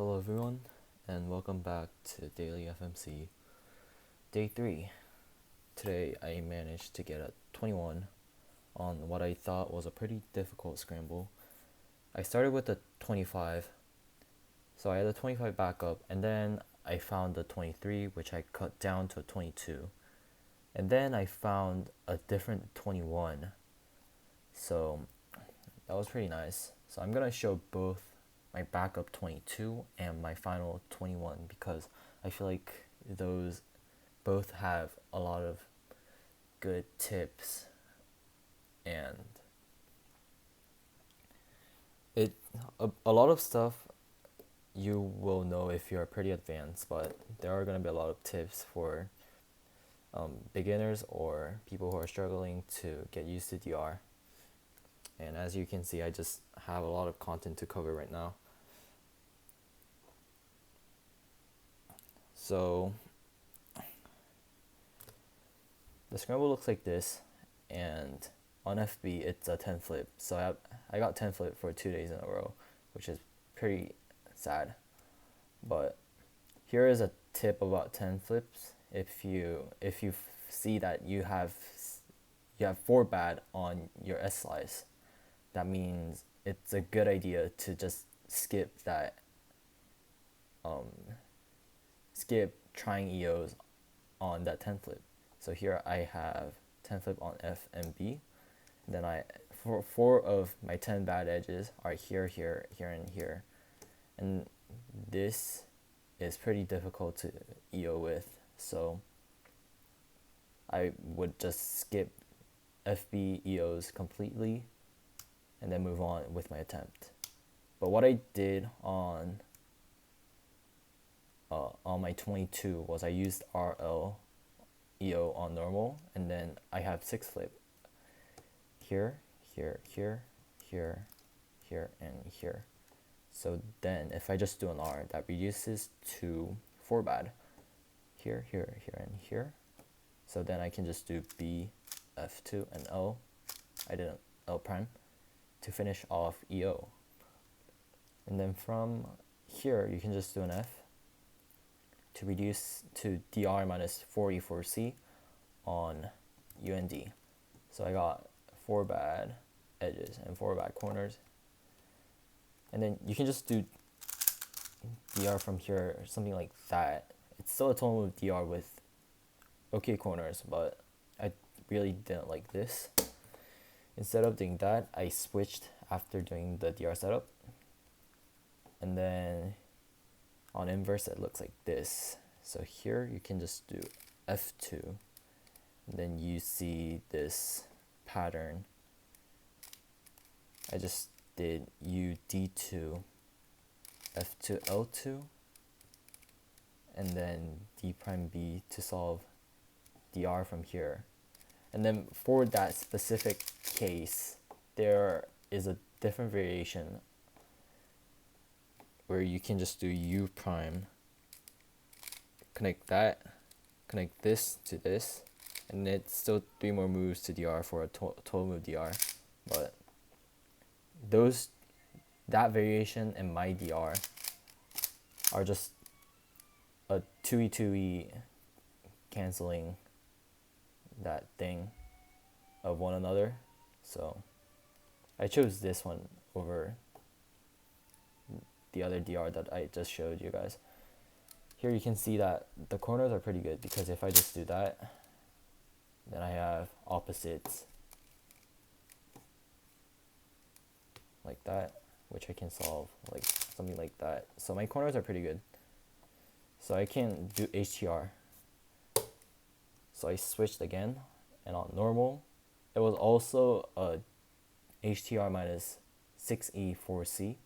Hello everyone, and welcome back to Daily FMC, Day 3. Today I managed to get a 21 on what I thought was a pretty difficult scramble. I started with a 25, so I had a 25 backup, and then I found the 23, which I cut down to a 22. And then I found a different 21, so that was pretty nice. So I'm gonna show both my backup 22 and my final 21 because I feel like those both have a lot of good tips, and it a lot of stuff you will know if you're pretty advanced, but there are going to be a lot of tips for beginners or people who are struggling to get used to DR. And as you can see, I just have a lot of content to cover right now. So the scramble looks like this, and on FB it's a 10 flip. So I got 10 flip for 2 days in a row, which is pretty sad. But here is a tip about 10 flips. If you see that you have 4 bad on your S slice, that means it's a good idea to just skip trying EOs on that 10 flip. So here I have 10 flip on F and B. Then four of my 10 bad edges are here, here, here, and here. And this is pretty difficult to EO with, so I would just skip FB EOs completely and then move on with my attempt. But what I did on my 22 was I used RL EO on normal, and then I have 6 flip here, here, here, here, here, and here. So then if I just do an R, that reduces to 4 bad here, here, here, and here. So then I can just do B, F2, and L. I did an L prime to finish off EO. And then from here you can just do an F to reduce to DR minus 4E4C on UND. So I got 4 bad edges and 4 bad corners. And then you can just do DR from here or something like that. It's still a total move DR with okay corners, but I really didn't like this. Instead of doing that, I switched after doing the DR setup. And then on inverse, it looks like this. So here you can just do F2. And then you see this pattern. I just did UD2, F2, L2, and then D prime B to solve DR from here. And then for that specific case, there is a different variation where you can just do U prime, connect this to this, and it's still 3 more moves to DR for a total move DR. But that variation and my DR are just a 2E2E canceling that thing of one another. So I chose this one over the other DR that I just showed you guys. Here you can see that the corners are pretty good, because if I just do that, then I have opposites like that, which I can solve like something like that. So my corners are pretty good. So I can do HTR. So I switched again, and on normal, it was also a HTR minus 6E4C,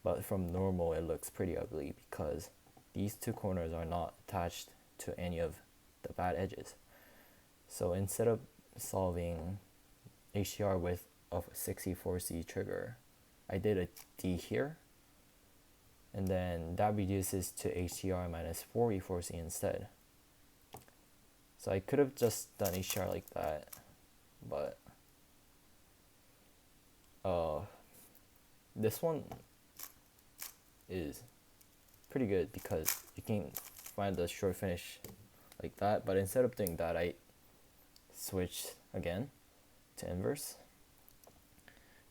but from normal it looks pretty ugly because these 2 corners are not attached to any of the bad edges. So instead of solving HTR with a 6E4C trigger, I did a D here, and then that reduces to HTR minus 4E4C instead. So I could have just done HTR like that, but this one is pretty good because you can find the short finish like that. But instead of doing that, I switched again to inverse.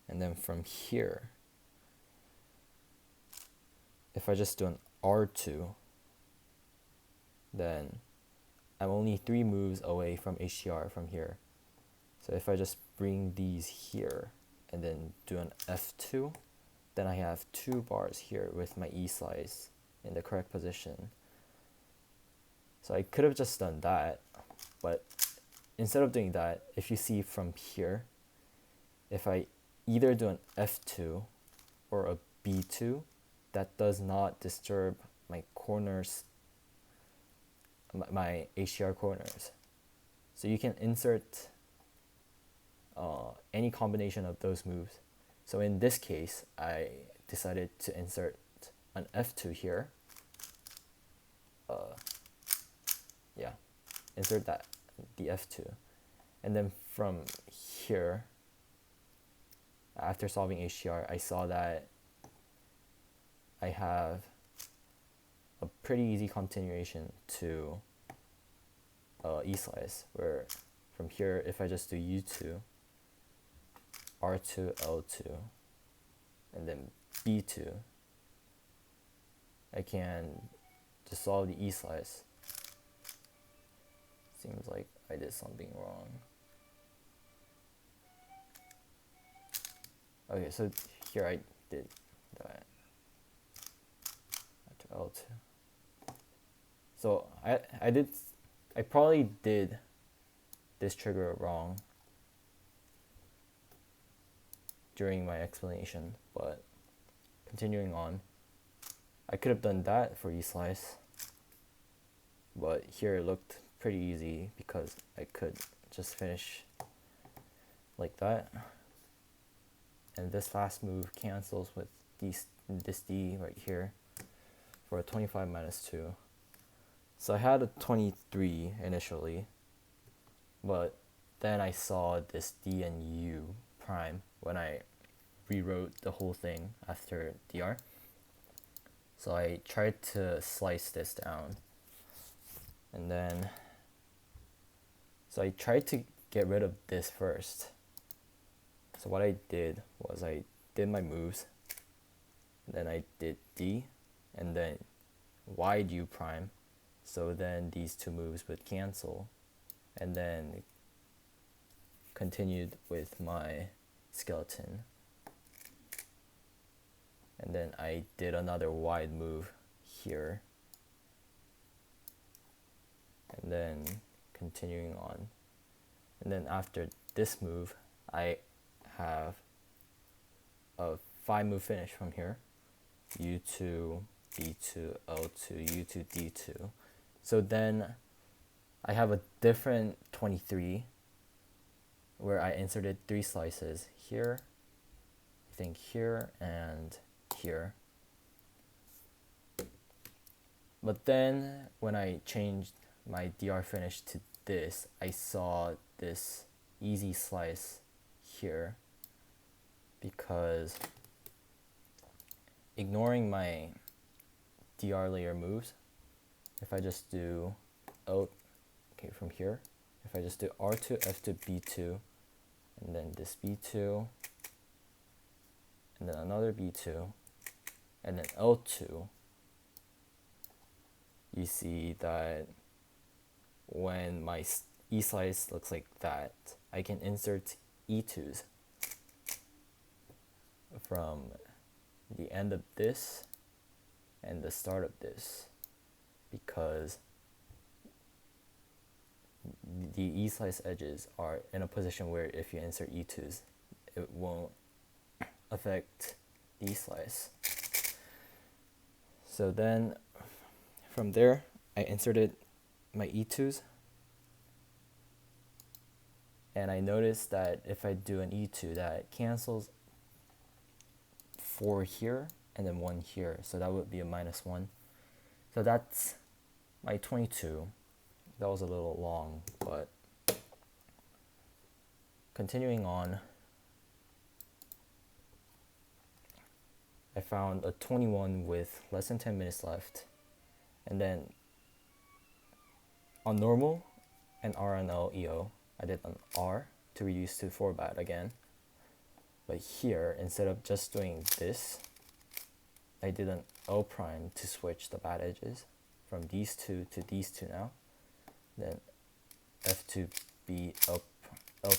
And then from here, if I just do an R2, then I'm only 3 moves away from HDR from here. So if I just bring these here and then do an F2, then I have 2 bars here with my E slice in the correct position. So I could have just done that, but instead of doing that, if you see from here, if I either do an F2 or a B2, that does not disturb my corners, my HDR corners. So you can insert any combination of those moves. So in this case, I decided to insert an F2 here. Yeah, insert that, the F2. And then from here, after solving HDR, I saw that I have a pretty easy continuation to E slice, where from here, if I just do U2, R2, L2, and then B2, I can just solve the E slice. Seems like I did something wrong. Okay, so here I did that. To L2. So I probably did this trigger wrong during my explanation, but continuing on, I could have done that for E slice, but here it looked pretty easy because I could just finish like that, and this last move cancels with this D right here for a 25 minus 2. So I had a 23 initially, but then I saw this D and U prime when I rewrote the whole thing after DR. So I tried to slice this down, and then so I tried to get rid of this first. So what I did was I did my moves, and then I did D, and then wide U prime. So then these 2 moves would cancel, and then continued with my skeleton. And then I did another wide move here, and then continuing on. And then after this move, I have a 5 move finish from here. U2, B2, L2, U2, D2. So then I have a different 23 where I inserted 3 slices here, I think here, and here. But then when I changed my DR finish to this, I saw this easy slice here, because ignoring my DR layer moves, if I just do from here, if I just do R2, F2, B2, and then this B2, and then another B2, and then L2, you see that when my E slice looks like that, I can insert E2s from the end of this and the start of this, because the E slice edges are in a position where if you insert E2s, it won't affect the E slice. So then from there, I inserted my E2s, and I noticed that if I do an E2, that cancels 4 here and then 1 here, so that would be a -1. So that's my 22. That was a little long, but continuing on, I found a 21 with less than 10 minutes left. And then on normal and RNL EO, I did an R to reduce to 4 bat again. But here, instead of just doing this, I did an L prime to switch the bat edges from these two to these two now. Then F to be L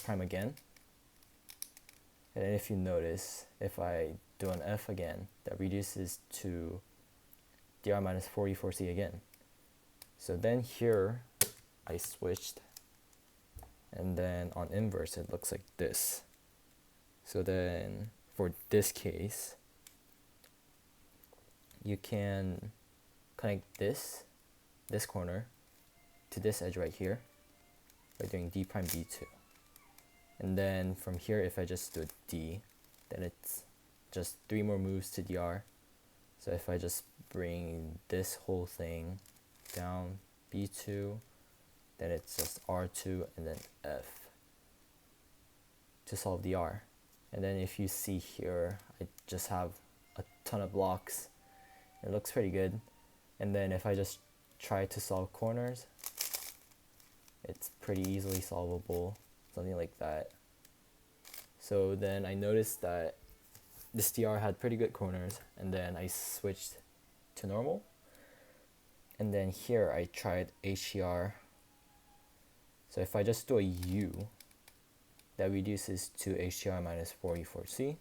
prime again. And if you notice, if I do an F again, that reduces to dr minus 44c again. So then here, I switched, and then on inverse, it looks like this. So then, for this case, you can connect this corner to this edge right here by doing d prime d2. And then from here, if I just do d, then it's just 3 more moves to dr. So if I just bring this whole thing down b2, then it's just r2 and then f to solve the r. And then if you see here, I just have a ton of blocks. It looks pretty good. And then if I just try to solve corners, it's pretty easily solvable, something like that. So then I noticed that this dr had pretty good corners, and then I switched to normal. And then here I tried HDR. So if I just do a U, that reduces to HDR minus 44C.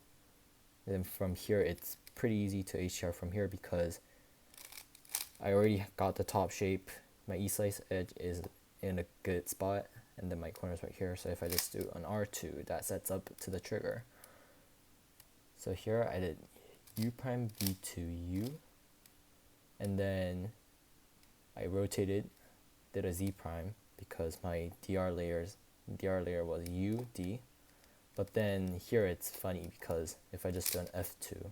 Then from here, it's pretty easy to HDR from here because I already got the top shape. My E-slice edge is in a good spot, and then my corner's right here. So if I just do an R2, that sets up to the trigger. So here I did U prime B2 U, and then I rotated, did a Z prime because my DR layer was U, D. But then here it's funny because if I just do an F2,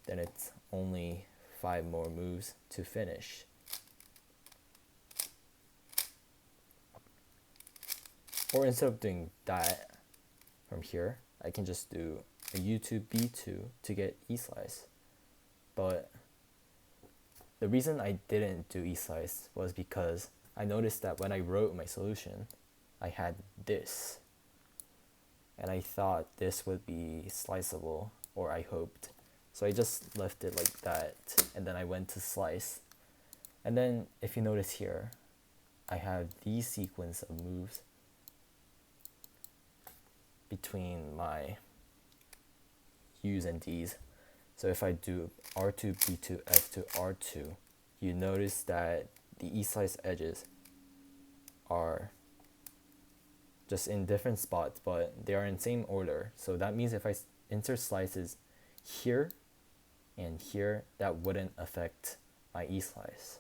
then it's only 5 more moves to finish. Or instead of doing that from here, I can just do a U2, B2 to get E-slice. But the reason I didn't do E-slice was because I noticed that when I wrote my solution, I had this. And I thought this would be sliceable, or I hoped. So I just left it like that, and then I went to slice. And then if you notice here, I have these sequence of moves between my U's and D's. So if I do R2, B2, F2, R2, you notice that the E-slice edges are just in different spots, but they are in same order. So that means if I insert slices here and here, that wouldn't affect my E-slice.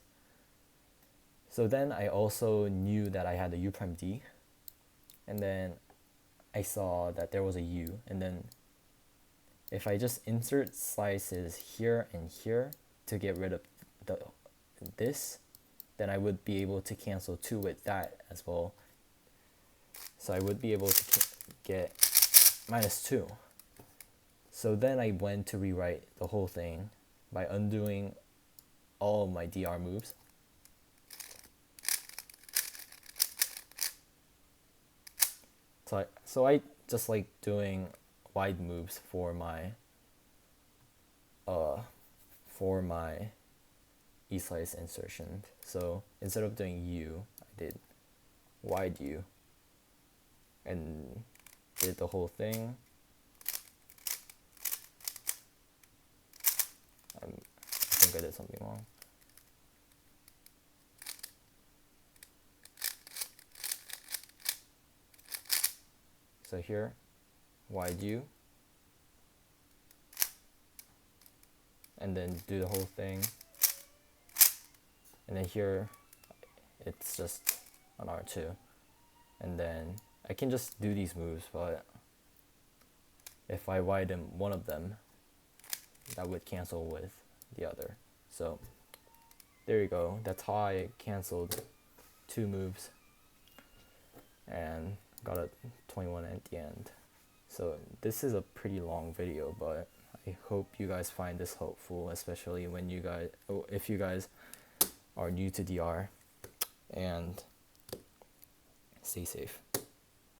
So then I also knew that I had the U prime D, and then I saw that there was a U, and then if I just insert slices here and here to get rid of this, then I would be able to cancel 2 with that as well. So I would be able to get -2. So then I went to rewrite the whole thing by undoing all of my DR moves. So I just like doing wide moves for my E-slice insertion. So instead of doing U, I did wide U and did the whole thing. I think I did something wrong. So here, wide U, and then do the whole thing. And then here, it's just an R2. And then I can just do these moves, but if I widen one of them, that would cancel with the other. So there you go. That's how I canceled 2 moves and got a 21 at the end. So this is a pretty long video, but I I hope you guys find this helpful, especially when you guys, if you guys are new to DR, and stay safe.